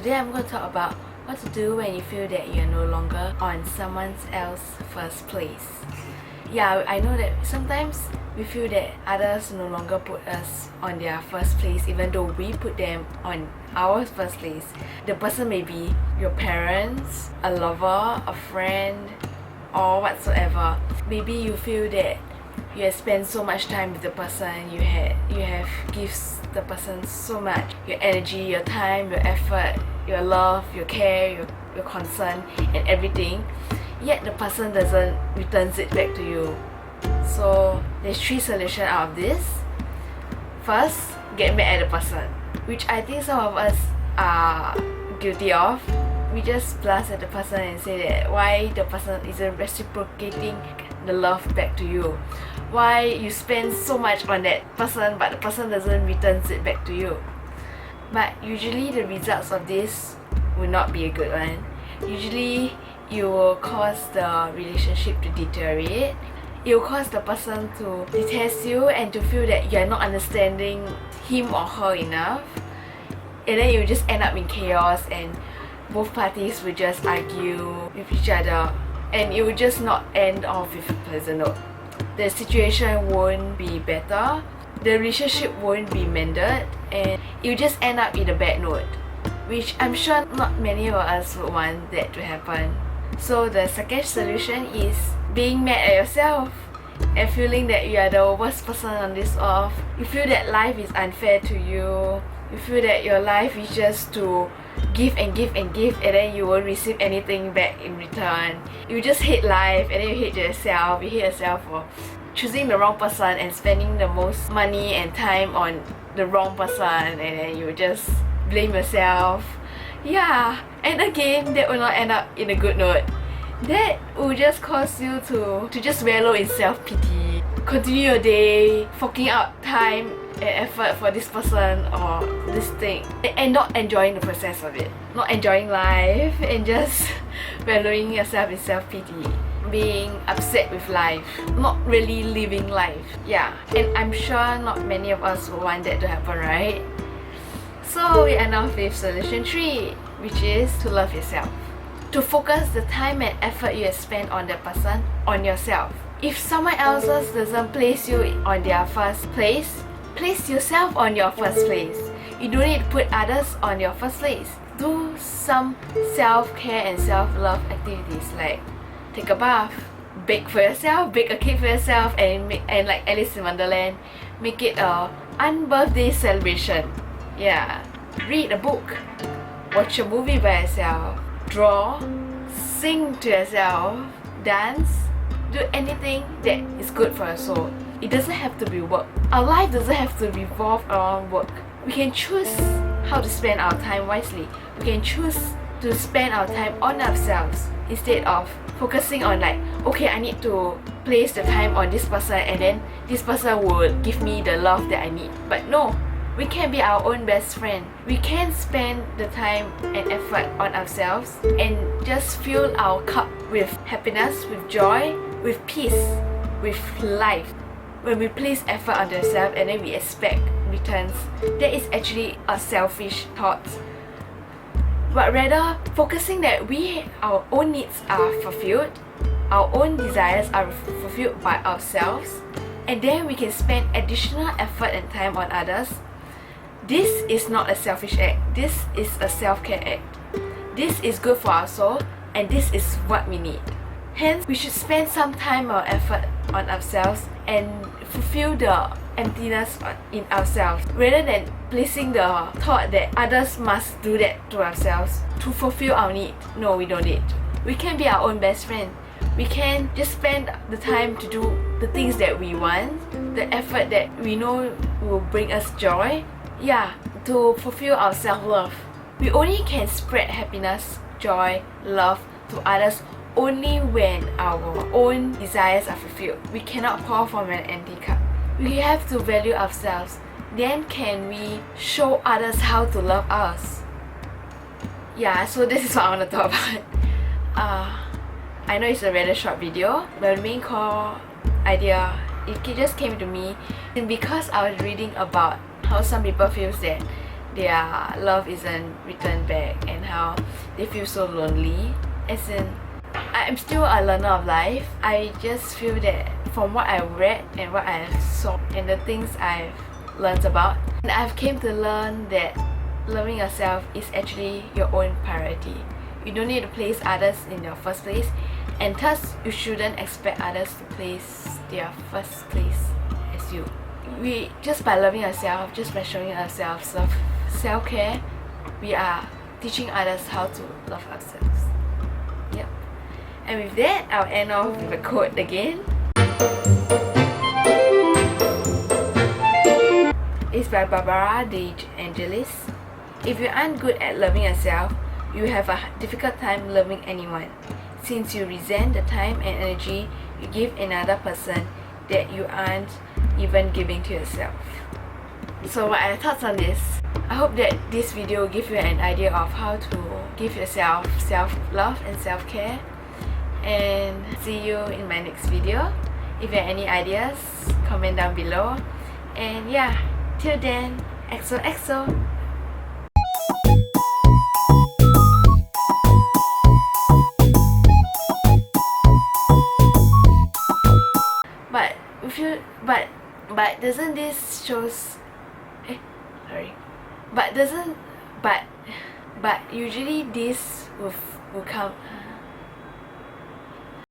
Today I'm going to talk about what to do when you feel that you're no longer on someone else's first place. Yeah, I know that sometimes we feel that others no longer put us on their first place even though we put them on our first place. The person may be your parents, a lover, a friend, or whatsoever. Maybe you feel that you have spent so much time with the person, you have gives the person so much, your energy, your time, your effort, your love, your care, your concern and everything, yet the person doesn't returns it back to you. So there's 3 solutions out of this. First, get mad at the person, which I think some of us are guilty of. We just blast at the person and say that why the person isn't reciprocating the love back to you. Why you spend so much on that person but the person doesn't return it back to you. But usually the results of this will not be a good one. Usually you will cause the relationship to deteriorate. It will cause the person to detest you and to feel that you are not understanding him or her enough. And then you just end up in chaos and both parties will just argue with each other and it will just not end off with a pleasant note. The situation won't be better, the relationship won't be mended, and you just end up in a bad note, which I'm sure not many of us would want that to happen. So the second solution is being mad at yourself and feeling that you are the worst person on this earth. You feel that life is unfair to you. You feel that your life is just to give and give and give and then you won't receive anything back in return. You just hate life and then you hate yourself. You hate yourself for choosing the wrong person and spending the most money and time on the wrong person, and then you just blame yourself. Yeah, and again, that will not end up in a good note. That will just cause you to just wallow in self-pity. Continue your day, forking out time and effort for this person or this thing and not enjoying the process of it. Not enjoying life and just wallowing yourself in self-pity. Being upset with life. Not really living life. Yeah, and I'm sure not many of us will want that to happen, right? So we are now with solution 3, which is to love yourself. To focus the time and effort you have spent on the person on yourself. If someone else doesn't place you on their first place, place yourself on your first place. You don't need to put others on your first place. Do some self-care and self-love activities like take a bath, bake for yourself, bake a cake for yourself, and like Alice in Wonderland, make it a unbirthday celebration. Yeah, read a book, watch a movie by yourself, draw, sing to yourself, dance, do anything that is good for your soul. It doesn't have to be work. Our life doesn't have to revolve around work. We can choose how to spend our time wisely. We can choose to spend our time on ourselves instead of focusing on like, okay, I need to place the time on this person and then this person will give me the love that I need. But no, we can be our own best friend. We can spend the time and effort on ourselves and just fill our cup with happiness, with joy, with peace, with life. When we place effort on ourselves and then we expect returns, that is actually a selfish thought. But rather, focusing that our own needs are fulfilled, our own desires are fulfilled by ourselves, and then we can spend additional effort and time on others. This is not a selfish act. This is a self-care act. This is good for our soul, and this is what we need. Hence, we should spend some time or effort on ourselves and fulfill the emptiness in ourselves rather than placing the thought that others must do that to ourselves to fulfill our need. No, we don't need. We can be our own best friend. We can just spend the time to do the things that we want, the effort that we know will bring us joy. Yeah, to fulfill our self-love. We only can spread happiness, joy, love to others only when our own desires are fulfilled. We cannot pour from an empty cup. We have to value ourselves. Then can we show others how to love us. Yeah, so this is what I want to talk about. I know it's a rather short video, but the main core idea, it just came to me because I was reading about how some people feel that their love isn't returned back and how they feel so lonely. As in, I'm still a learner of life. I just feel that from what I've read and what I've saw and the things I've learned about, and I've came to learn that loving yourself is actually your own priority. You don't need to place others in your first place, and thus you shouldn't expect others to place their first place as you. We just by loving ourselves, just by showing ourselves self-care, we are teaching others how to love ourselves. Yep. And with that, I'll end off with a quote again. It's by Barbara De Angelis. If you aren't good at loving yourself, you have a difficult time loving anyone, since you resent the time and energy you give another person that you aren't even giving to yourself. So what are your thoughts on this? I hope that this video will give you an idea of how to give yourself self-love and self-care. And see you in my next video. If you have any ideas, comment down below. And yeah, till then, xoxo. But if you but doesn't this shows but usually this will come